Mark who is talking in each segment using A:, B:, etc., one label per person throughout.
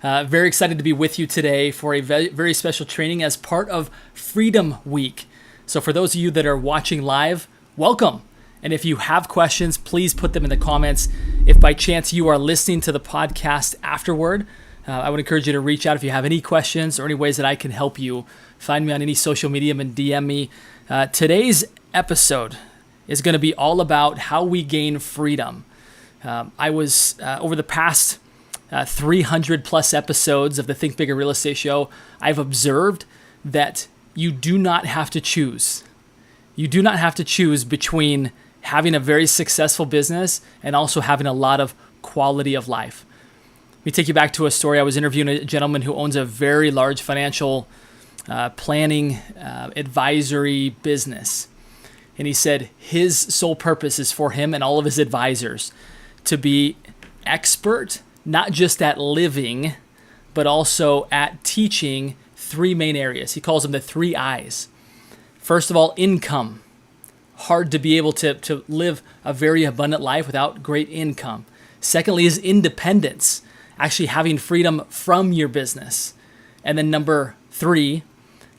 A: Very excited to be with you today for a very special training as part of Freedom Week. So for those of you that are watching live, welcome. And if you have questions, please put them in the comments. If by chance you are listening to the podcast afterward, I would encourage you to reach out if you have any questions or any ways that I can help you. Find me on any social media and DM me. Today's episode is going to be all about how we gain freedom. I was, over the past 300 plus episodes of the Think Bigger Real Estate Show, I've observed that you do not have to choose. You do not have to choose between having a very successful business and also having a lot of quality of life. Let me take you back to a story. I was interviewing a gentleman who owns a very large financial planning advisory business. And he said his sole purpose is for him and all of his advisors to be expert, not just at living, but also at teaching three main areas. He calls them the 3 I's. First of all, income. Hard to be able to live a very abundant life without great income. Secondly is independence, actually having freedom from your business. And then number 3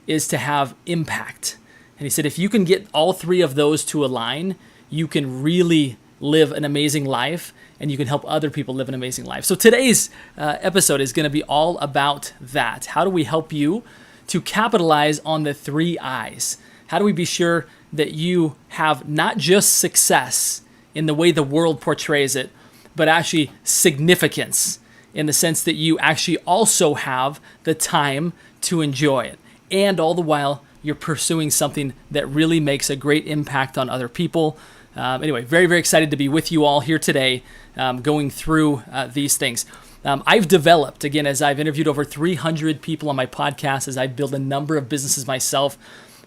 A: is to have impact. And he said, if you can get all 3 of those to align, you can really live an amazing life and you can help other people live an amazing life. So today's episode is going to be all about that. How do we help you to capitalize on the 3 I's? How do we be sure that you have not just success in the way the world portrays it, but actually significance in the sense that you actually also have the time to enjoy it. And all the while, you're pursuing something that really makes a great impact on other people. Anyway, very, very excited to be with you all here today going through these things. I've developed, again, as I've interviewed over 300 people on my podcast, as I build a number of businesses myself,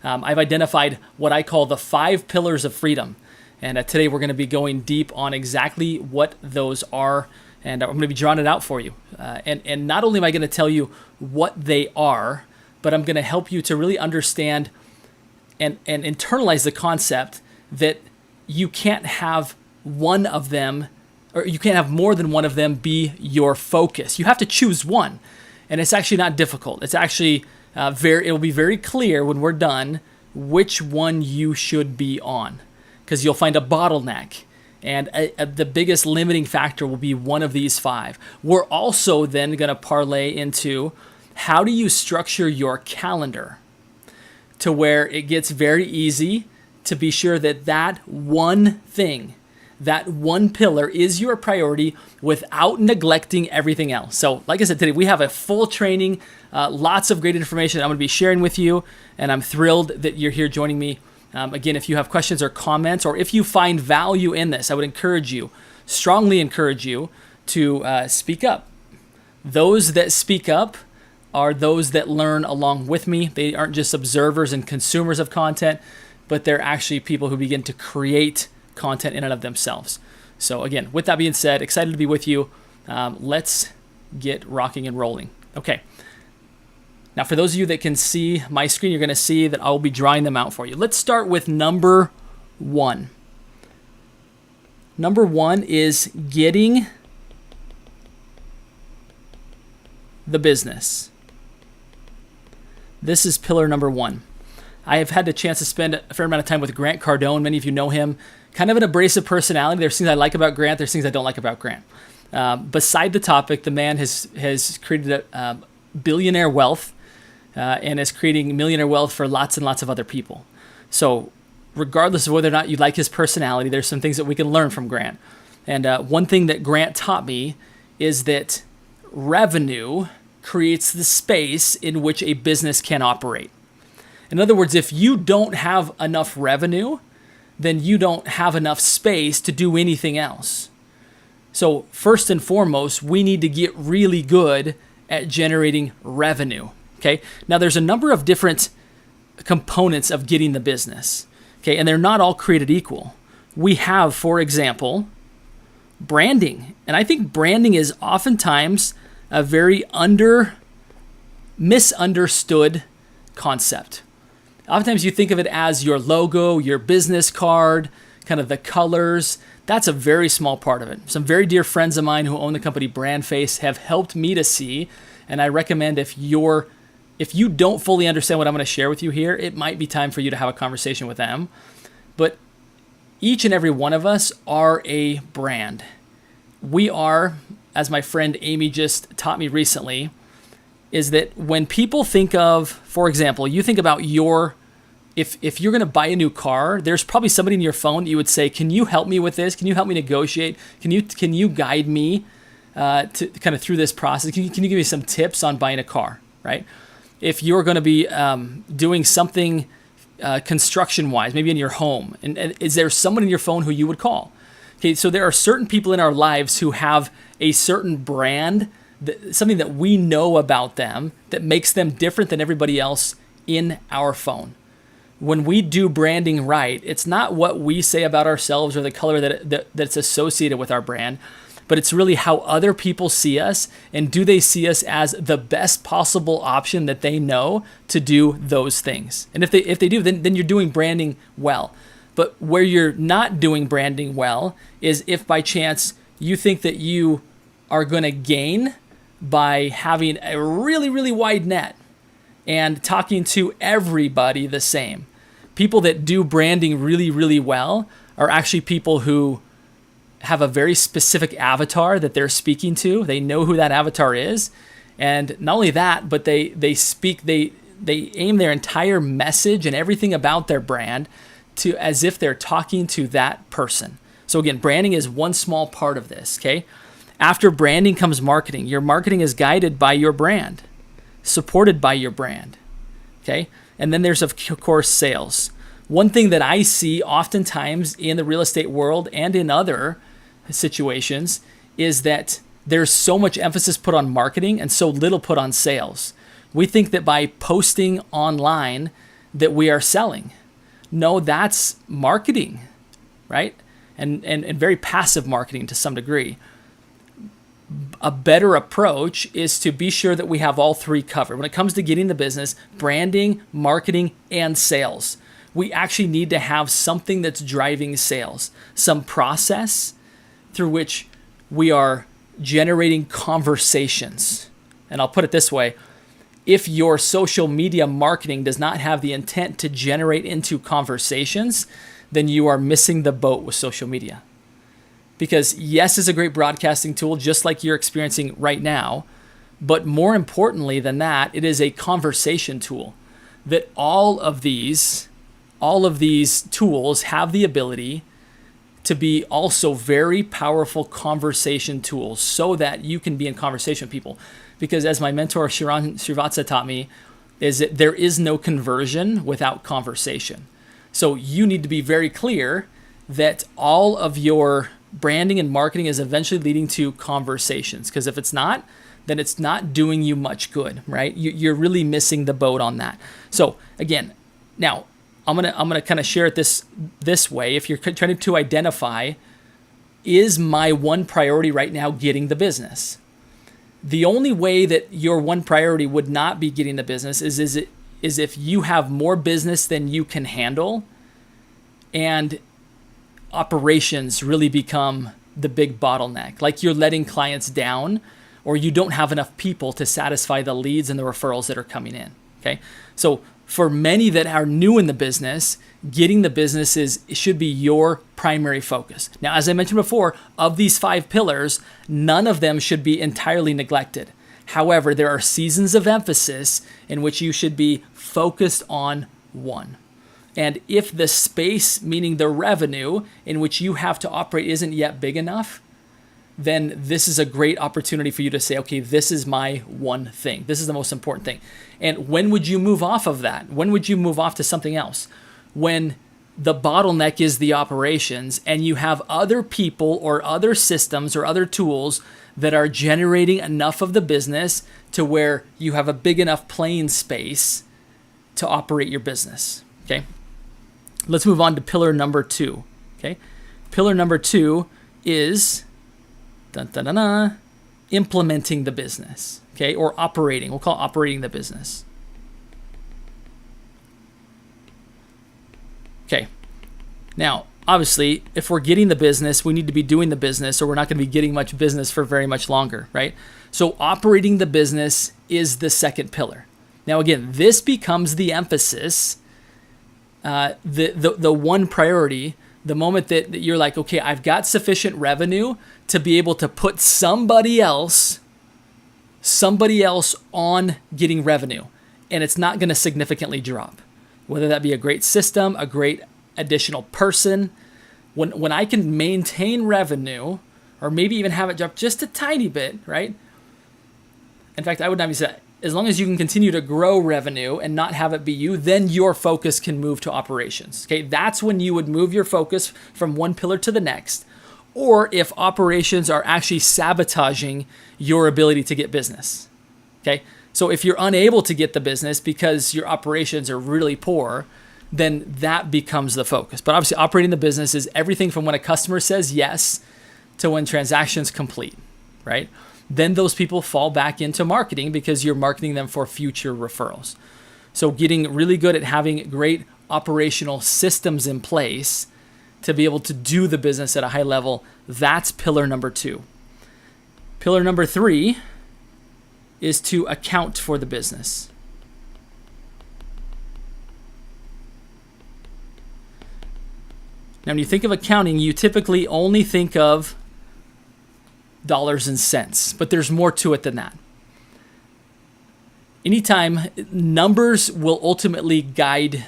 A: I've identified what I call the 5 pillars of freedom. And today we're going to be going deep on exactly what those are. And I'm going to be drawing it out for you. And not only am I going to tell you what they are, but I'm going to help you to really understand and internalize the concept that you can't have one of them, or you can't have more than one of them be your focus. You have to choose one. And it's actually not difficult. It's actually it will be very clear when we're done which one you should be on, because you'll find a bottleneck. And the biggest limiting factor will be one of these 5. We're also then going to parlay into how do you structure your calendar to where it gets very easy to be sure that that one thing, that one pillar is your priority without neglecting everything else. So like I said, today we have a full training, lots of great information I'm going to be sharing with you, and I'm thrilled that you're here joining me. Again, if you have questions or comments, or if you find value in this, I would strongly encourage you to speak up. Those that speak up are those that learn along with me. They aren't just observers and consumers of content, but they're actually people who begin to create content in and of themselves. So again, with that being said, excited to be with you. Let's get rocking and rolling. Okay. Now, for those of you that can see my screen, you're going to see that I'll be drawing them out for you. Let's start with number 1. Number 1 is getting the business. This is pillar number 1. I have had the chance to spend a fair amount of time with Grant Cardone. Many of you know him. Kind of an abrasive personality. There's things I like about Grant. There's things I don't like about Grant. Beside the topic, the man has created a billionaire wealth and is creating millionaire wealth for lots and lots of other people. So regardless of whether or not you like his personality, there's some things that we can learn from Grant. And one thing that Grant taught me is that revenue creates the space in which a business can operate. In other words, if you don't have enough revenue, then you don't have enough space to do anything else. So first and foremost, we need to get really good at generating revenue. Okay. Now there's a number of different components of getting the business. Okay. And they're not all created equal. We have, for example, branding. And I think branding is oftentimes a very misunderstood concept. Oftentimes you think of it as your logo, your business card, kind of the colors. That's a very small part of it. Some very dear friends of mine who own the company Brandface have helped me to see, and I recommend if you don't fully understand what I'm going to share with you here, it might be time for you to have a conversation with them. But each and every one of us are a brand. We are, as my friend Amy just taught me recently, is that when people think of, for example, you think about if you're going to buy a new car, there's probably somebody in your phone that you would say, can you help me with this? Can you help me negotiate? Can you guide me to kind of through this process? Can you give me some tips on buying a car, right? If you're going to be doing something construction-wise, maybe in your home, and is there someone in your phone who you would call? Okay, so there are certain people in our lives who have a certain brand, something that we know about them that makes them different than everybody else in our phone. When we do branding right, it's not what we say about ourselves or the color that's associated with our brand, but it's really how other people see us, and do they see us as the best possible option that they know to do those things. And if they do, then you're doing branding well. But where you're not doing branding well is if by chance you think that you are going to gain by having a really, really wide net and talking to everybody the same. People that do branding really, really well are actually people who have a very specific avatar that they're speaking to. They know who that avatar is. And not only that, but they aim their entire message and everything about their brand to as if they're talking to that person. So again, branding is one small part of this, okay? After branding comes marketing. Your marketing is guided by your brand, supported by your brand, okay? And then there's, of course, sales. One thing that I see oftentimes in the real estate world and in other situations is that there's so much emphasis put on marketing and so little put on sales. We think that by posting online that we are selling. No, that's marketing, right? And very passive marketing to some degree. A better approach is to be sure that we have all three covered. When it comes to getting the business, branding, marketing, and sales, we actually need to have something that's driving sales, some process through which we are generating conversations. And I'll put it this way. If your social media marketing does not have the intent to generate into conversations, then you are missing the boat with social media. Because yes, it's a great broadcasting tool, just like you're experiencing right now. But more importantly than that, it is a conversation tool that all of these tools have the ability to be also very powerful conversation tools so that you can be in conversation with people. Because as my mentor Shiran Srivatsa taught me, is that there is no conversion without conversation. So you need to be very clear that all of your branding and marketing is eventually leading to conversations. Because if it's not, then it's not doing you much good, right? You're really missing the boat on that. So again, now I'm gonna kind of share it this way. If you're trying to identify, is my one priority right now getting the business? The only way that your one priority would not be getting the business is if you have more business than you can handle, and operations really become the big bottleneck. Like you're letting clients down, or you don't have enough people to satisfy the leads and the referrals that are coming in. Okay, so for many that are new in the business, getting the business should be your primary focus. Now, as I mentioned before, of these 5 pillars, none of them should be entirely neglected. However, there are seasons of emphasis in which you should be focused on one. And if the space, meaning the revenue in which you have to operate, isn't yet big enough, then this is a great opportunity for you to say, okay, this is my one thing. This is the most important thing. And when would you move off of that? When would you move off to something else? When the bottleneck is the operations and you have other people or other systems or other tools that are generating enough of the business to where you have a big enough playing space to operate your business. Okay. Let's move on to pillar number 2. Okay. Pillar number 2 is implementing the business, okay, or operating. We'll call it operating the business. Okay. Now, obviously, if we're getting the business, we need to be doing the business, or we're not going to be getting much business for very much longer, right? So operating the business is the second pillar. Now, again, this becomes the emphasis, the one priority, the moment that you're like, okay, I've got sufficient revenue to be able to put somebody else on getting revenue, and it's not going to significantly drop. Whether that be a great system, a great additional person, when I can maintain revenue, or maybe even have it drop just a tiny bit, right? In fact, I would not even say that. As long as you can continue to grow revenue and not have it be you, then your focus can move to operations. Okay, that's when you would move your focus from one pillar to the next. Or if operations are actually sabotaging your ability to get business. Okay, so if you're unable to get the business because your operations are really poor, then that becomes the focus. But obviously, operating the business is everything from when a customer says yes to when transactions complete, right? Then those people fall back into marketing because you're marketing them for future referrals. So getting really good at having great operational systems in place to be able to do the business at a high level, that's pillar number 2. Pillar number 3 is to account for the business. Now, when you think of accounting, you typically only think of dollars and cents, but there's more to it than that. Anytime, numbers will ultimately guide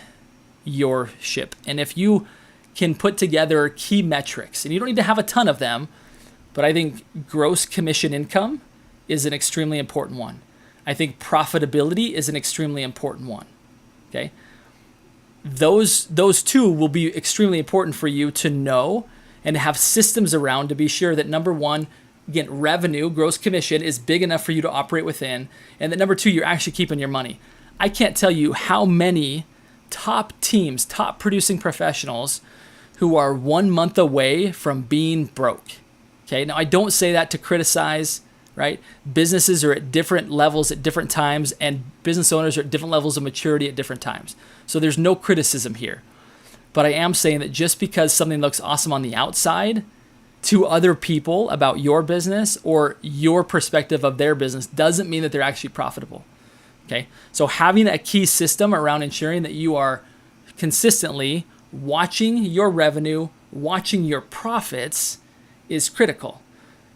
A: your ship. And if you can put together key metrics, and you don't need to have a ton of them, but I think gross commission income is an extremely important one. I think profitability is an extremely important one. Okay? Those two will be extremely important for you to know and have systems around to be sure that, number one, again, revenue, gross commission is big enough for you to operate within. And that number 2, you're actually keeping your money. I can't tell you how many top teams, top producing professionals who are 1 month away from being broke. Okay. Now, I don't say that to criticize, right? Businesses are at different levels at different times, and business owners are at different levels of maturity at different times. So there's no criticism here. But I am saying that just because something looks awesome on the outside to other people about your business or your perspective of their business doesn't mean that they're actually profitable. Okay. So having a key system around ensuring that you are consistently watching your revenue, watching your profits is critical,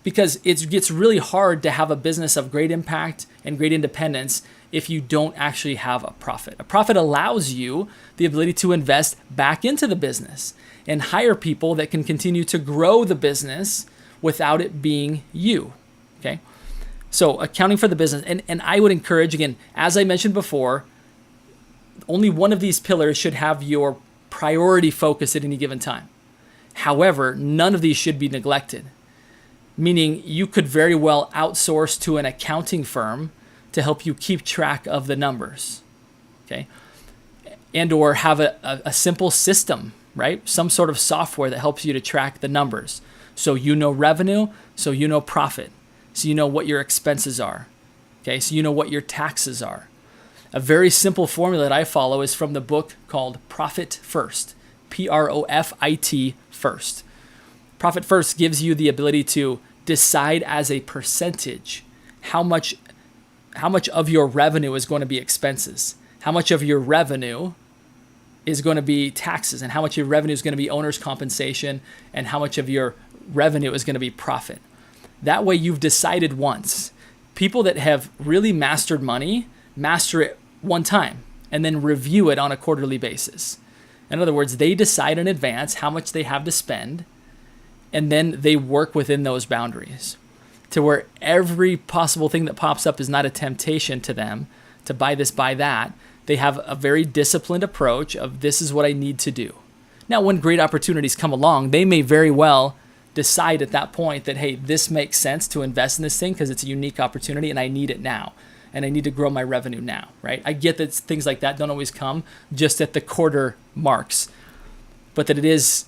A: because it gets really hard to have a business of great impact and great independence if you don't actually have a profit. A profit allows you the ability to invest back into the business and hire people that can continue to grow the business without it being you, okay? So accounting for the business, and I would encourage, again, as I mentioned before, only one of these pillars should have your priority focus at any given time. However, none of these should be neglected, meaning you could very well outsource to an accounting firm to help you keep track of the numbers, okay? And or have a simple system, right? Some sort of software that helps you to track the numbers. So you know revenue, so you know profit, so you know what your expenses are, okay? So you know what your taxes are. A very simple formula that I follow is from the book called Profit First, Profit First. Profit First gives you the ability to decide as a percentage how much of your revenue is going to be expenses, how much of your revenue is going to be taxes, and how much of your revenue is going to be owner's compensation, and how much of your revenue is going to be profit. That way you've decided once. People that have really mastered money master it one time and then review it on a quarterly basis. In other words, they decide in advance how much they have to spend, and then they work within those boundaries to where every possible thing that pops up is not a temptation to them to buy this, buy that. They have a very disciplined approach of, this is what I need to do. Now, when great opportunities come along, they may very well decide at that point that, hey, this makes sense to invest in this thing because it's a unique opportunity and I need it now. And I need to grow my revenue now, right? I get that things like that don't always come just at the quarter marks, but that it is,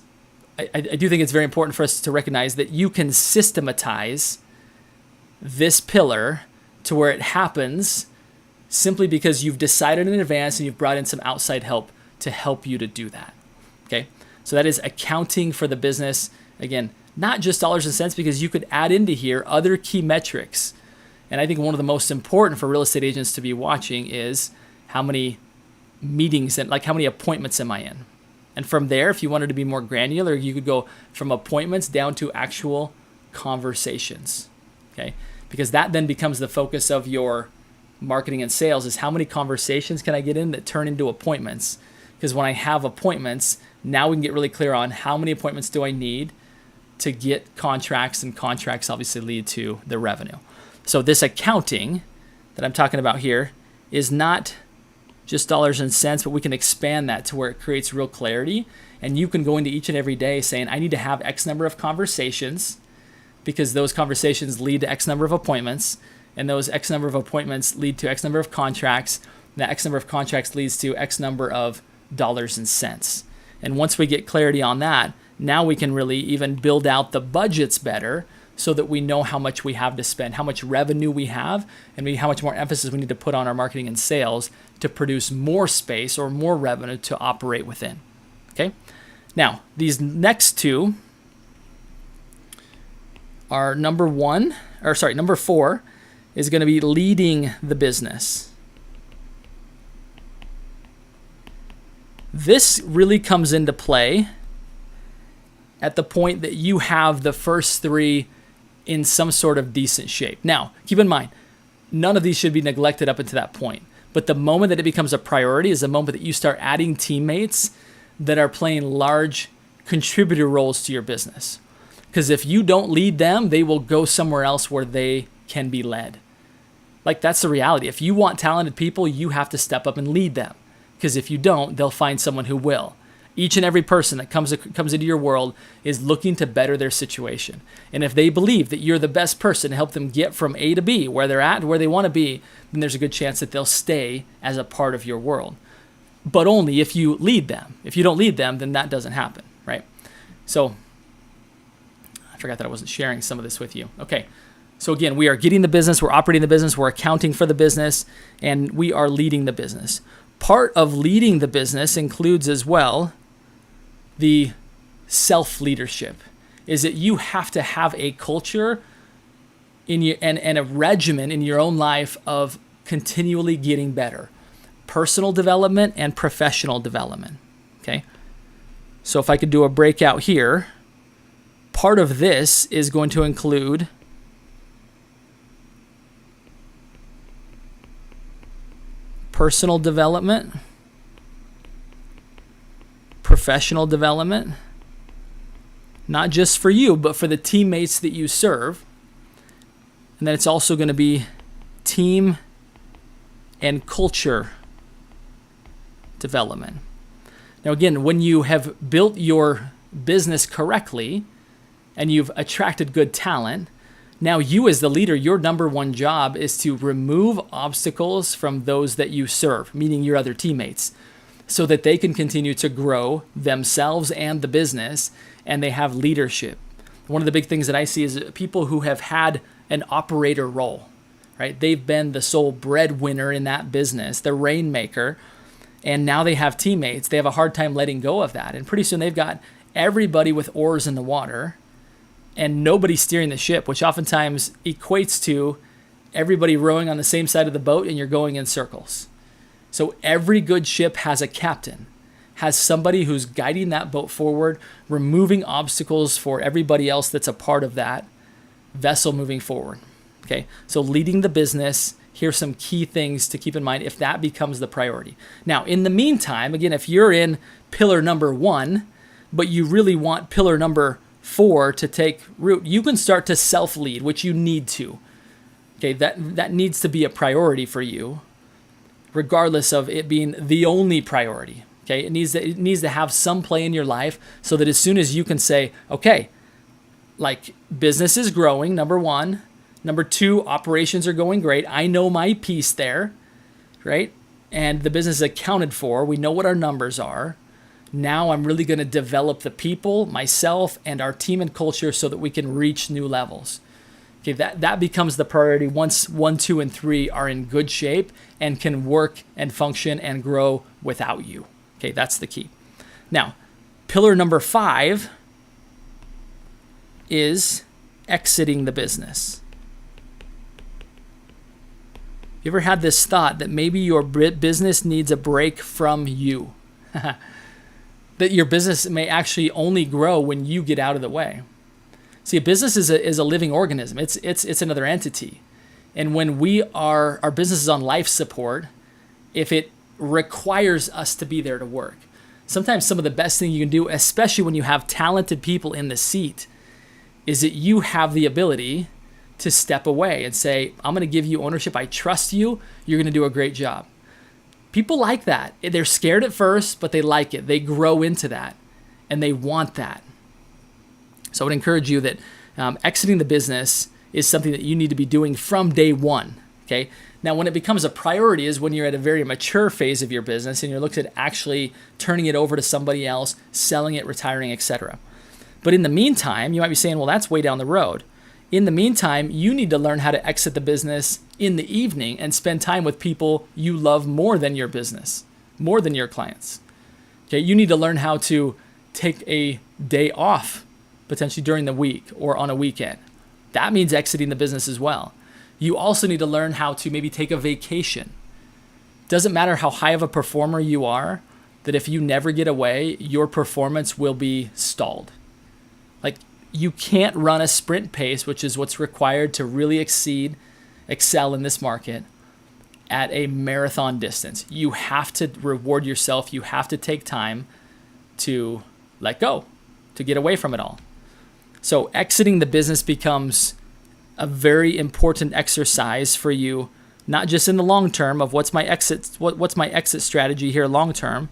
A: I do think it's very important for us to recognize that you can systematize this pillar to where it happens simply because you've decided in advance and you've brought in some outside help to help you to do that, okay? So that is accounting for the business. Again, not just dollars and cents, because you could add into here other key metrics. And I think one of the most important for real estate agents to be watching is how many meetings and like how many appointments am I in? And from there, if you wanted to be more granular, you could go from appointments down to actual conversations, okay? Because that then becomes the focus of your marketing and sales, is how many conversations can I get in that turn into appointments? Because when I have appointments, now we can get really clear on how many appointments do I need to get contracts, and contracts obviously lead to the revenue. So this accounting that I'm talking about here is not just dollars and cents, but we can expand that to where it creates real clarity. And you can go into each and every day saying, I need to have X number of conversations, because those conversations lead to X number of appointments, and those X number of appointments lead to X number of contracts, and that X number of contracts leads to X number of dollars and cents. And once we get clarity on that, now we can really even build out the budgets better, so that we know how much we have to spend, how much revenue we have, and maybe how much more emphasis we need to put on our marketing and sales to produce more space or more revenue to operate within. Okay? Now, these next two are number 4 is going to be leading the business. This really comes into play at the point that you have the first 3 in some sort of decent shape. Now, keep in mind, none of these should be neglected up until that point. But the moment that it becomes a priority is the moment that you start adding teammates that are playing large contributor roles to your business. Because if you don't lead them, they will go somewhere else where they can be led. Like, that's the reality. If you want talented people, you have to step up and lead them. Because if you don't, they'll find someone who will. Each and every person that comes into your world is looking to better their situation. And if they believe that you're the best person to help them get from A to B, where they're at, where they want to be, then there's a good chance that they'll stay as a part of your world. But only if you lead them. If you don't lead them, then that doesn't happen, right? So I forgot that I wasn't sharing some of this with you. Okay. So again, we are getting the business, we're operating the business, we're accounting for the business, and we are leading the business. Part of leading the business includes as well the self-leadership, is that you have to have a culture in your and a regimen in your own life of continually getting better. Personal development and professional development. Okay. So if I could do a breakout here, part of this is going to include personal development, professional development, not just for you, but for the teammates that you serve. And then it's also going to be team and culture development. Now, again, when you have built your business correctly and you've attracted good talent, now you as the leader, your number one job is to remove obstacles from those that you serve, meaning your other teammates, so that they can continue to grow themselves and the business, and they have leadership. One of the big things that I see is people who have had an operator role, right? They've been the sole breadwinner in that business, the rainmaker, and now they have teammates. They have a hard time letting go of that. And pretty soon they've got everybody with oars in the water and nobody steering the ship, which oftentimes equates to everybody rowing on the same side of the boat and you're going in circles. So every good ship has a captain, has somebody who's guiding that boat forward, removing obstacles for everybody else that's a part of that vessel moving forward. Okay, so leading the business, here's some key things to keep in mind if that becomes the priority. Now, in the meantime, again, if you're in pillar number 1, but you really want pillar number 4 to take root, you can start to self-lead, which you need to. Okay, that needs to be a priority for you, regardless of it being the only priority. Okay, it needs to have some play in your life so that as soon as you can say, okay, like business is growing, number 1. Number 2, operations are going great. I know my piece there, right? And the business is accounted for. We know what our numbers are. Now I'm really going to develop the people, myself, and our team and culture so that we can reach new levels. Okay, that becomes the priority once 1, 2, and 3 are in good shape and can work and function and grow without you. Okay, that's the key. Now, Pillar number 5 is exiting the business. You ever had this thought that maybe your business needs a break from you? That your business may actually only grow when you get out of the way. See, a business is a living organism. It's another entity. And when our business is on life support, if it requires us to be there to work, sometimes some of the best thing you can do, especially when you have talented people in the seat, is that you have the ability to step away and say, I'm going to give you ownership. I trust you. You're going to do a great job. People like that. They're scared at first, but they like it. They grow into that, and they want that. So I would encourage you that exiting the business is something that you need to be doing from day one. Okay. Now, when it becomes a priority is when you're at a very mature phase of your business and you're looking at actually turning it over to somebody else, selling it, retiring, etc. But in the meantime, you might be saying, well, that's way down the road. In the meantime, you need to learn how to exit the business in the evening and spend time with people you love more than your business, more than your clients. Okay, you need to learn how to take a day off, potentially during the week or on a weekend. That means exiting the business as well. You also need to learn how to maybe take a vacation. Doesn't matter how high of a performer you are, that if you never get away, your performance will be stalled. Like, you can't run a sprint pace, which is what's required to really excel in this market, at a marathon distance. You have to reward yourself. You have to take time to let go, to get away from it all. So exiting the business becomes a very important exercise for you, not just in the long term of what's my exit strategy here long term,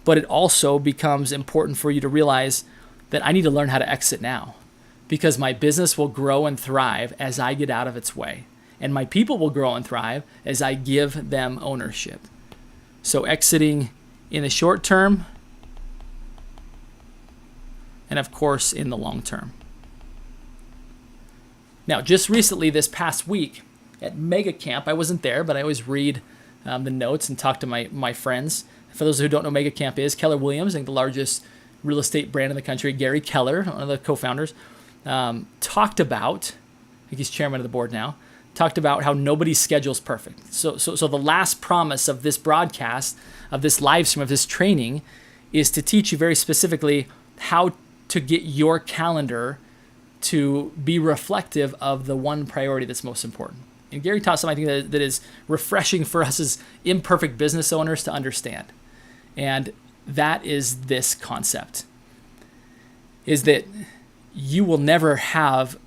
A: but it also becomes important for you to realize that I need to learn how to exit now, because my business will grow and thrive as I get out of its way. And my people will grow and thrive as I give them ownership. So exiting in the short term, and of course in the long term. Now, just recently this past week at Mega Camp, I wasn't there, but I always read the notes and talk to my friends. For those who don't know, Mega Camp is Keller Williams, I think the largest real estate brand in the country. Gary Keller, one of the co-founders, talked about, I think he's chairman of the board now, talked about how nobody's schedule is perfect. So the last promise of this broadcast, of this live stream, of this training, is to teach you very specifically how to get your calendar to be reflective of the one priority that's most important. And Gary taught something that is refreshing for us as imperfect business owners to understand. And that is this concept, is that you will never have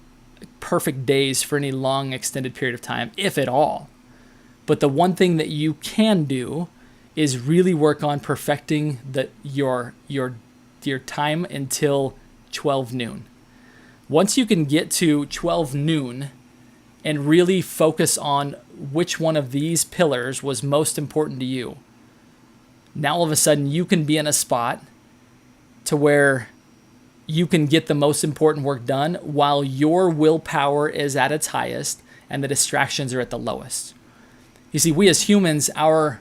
A: perfect days for any long extended period of time, if at all. But the one thing that you can do is really work on perfecting your time until 12 noon. Once you can get to 12 noon and really focus on which one of these pillars was most important to you, now all of a sudden you can be in a spot to where you can get the most important work done while your willpower is at its highest and the distractions are at the lowest. You see, we as humans, our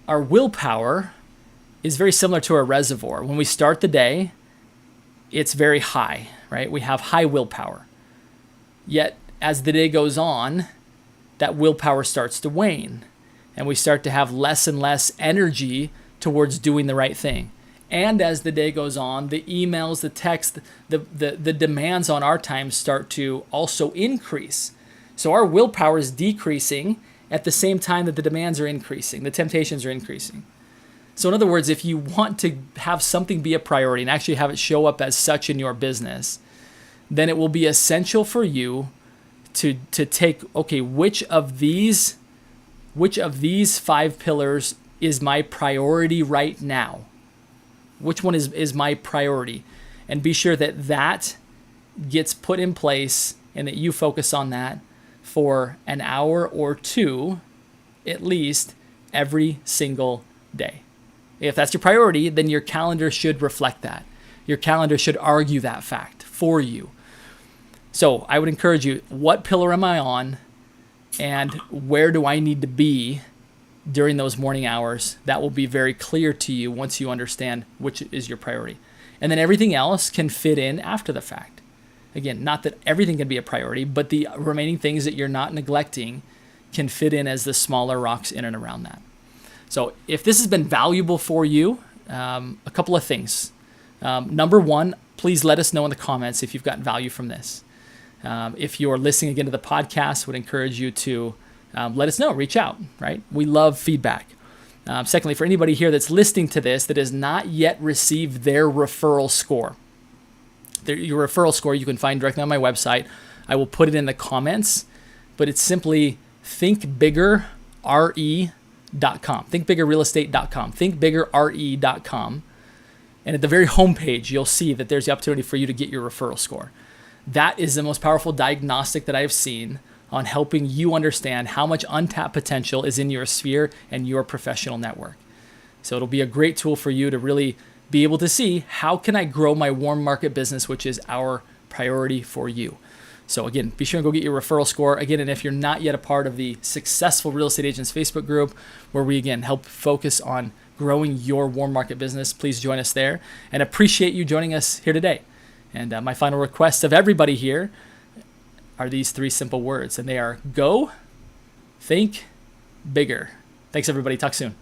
A: willpower is very similar to a reservoir. When we start the day, it's very high, right? We have high willpower. Yet, as the day goes on, that willpower starts to wane, and we start to have less and less energy towards doing the right thing. And as the day goes on, the emails, the text, the demands on our time start to also increase. So our willpower is decreasing at the same time that the demands are increasing, the temptations are increasing. So in other words, if you want to have something be a priority and actually have it show up as such in your business, then it will be essential for you to take, okay, which of these 5 pillars is my priority right now? Which one is my priority? And be sure that gets put in place and that you focus on that for an hour or two, at least, every single day. If that's your priority, then your calendar should reflect that. Your calendar should argue that fact for you. So I would encourage you, what pillar am I on and where do I need to be during those morning hours, that will be very clear to you once you understand which is your priority. And then everything else can fit in after the fact. Again, not that everything can be a priority, but the remaining things that you're not neglecting can fit in as the smaller rocks in and around that. So if this has been valuable for you, a couple of things. Number one, please let us know in the comments if you've gotten value from this. If you're listening again to the podcast, would encourage you to let us know, reach out, right? We love feedback. Secondly, for anybody here that's listening to this that has not yet received their referral score, your referral score you can find directly on my website. I will put it in the comments, but it's simply thinkbiggerre.com, thinkbiggerrealestate.com, thinkbiggerre.com. And at the very homepage, you'll see that there's the opportunity for you to get your referral score. That is the most powerful diagnostic that I have seen on helping you understand how much untapped potential is in your sphere and your professional network. So it'll be a great tool for you to really be able to see, how can I grow my warm market business, which is our priority for you. So again, be sure to go get your referral score. Again, and if you're not yet a part of the Successful Real Estate Agents Facebook group, where we again help focus on growing your warm market business, please join us there, and appreciate you joining us here today. And my final request of everybody here are these 3 simple words, and they are: go, think bigger. Thanks everybody. Talk soon.